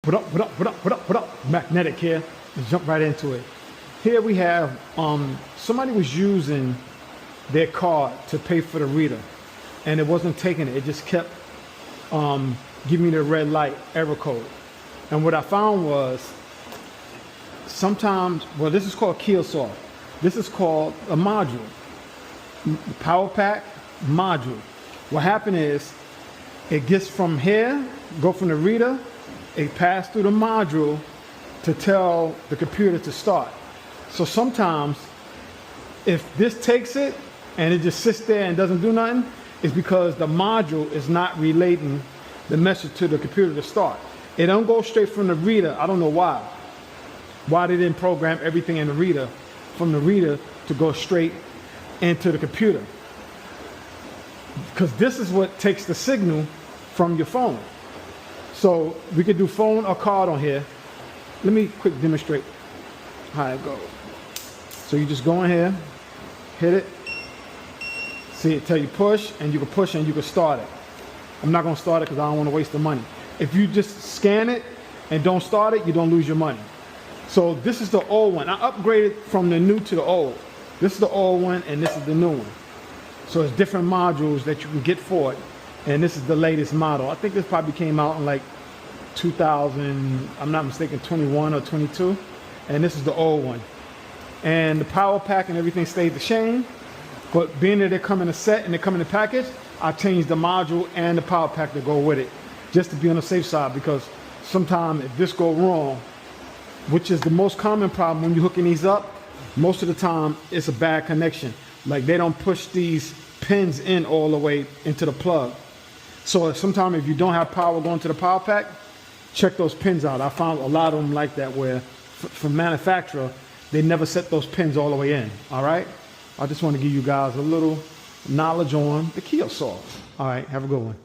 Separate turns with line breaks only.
What up? Magnetic here. Let's jump right into it. Here we have somebody was using their card to pay for the reader, and it wasn't taking it. It just kept giving me the red light error code. And what I found was sometimes, well, this is called key soft. This is called a module, power pack module. What happened is it gets from here, go from the reader, it passed through the module to tell the computer to start. So sometimes if this takes it and it just sits there and doesn't do nothing, it's because the module is not relating the message to the computer to start. It don't go straight from the reader. I don't know why they didn't program everything in the reader from the reader to go straight into the computer, because this is what takes the signal from your phone. So we could do phone or card on here. Let me quick demonstrate how it goes. So you just go in here, hit it, see it tell you push, and you can push and you can start it. I'm not gonna start it because I don't want to waste the money. If you just scan it and don't start it, you don't lose your money. So this is the old one. I upgraded from the new to the old. This is the old one and this is the new one. So it's different modules that you can get for it. And this is the latest model. I think this probably came out in like 2000, I'm not mistaken, 21 or 22. And this is the old one. And the power pack and everything stayed the same. But being that they come in a set and they come in a package, I changed the module and the power pack to go with it, just to be on the safe side, because sometimes if this go wrong, which is the most common problem when you're hooking these up, most of the time it's a bad connection. Like they don't push these pins in all the way into the plug. So sometimes if you don't have power going to the power pack, check those pins out. I found a lot of them like that, where from manufacturer, they never set those pins all the way in. All right. I just want to give you guys a little knowledge on the key soft. All right. Have a good one.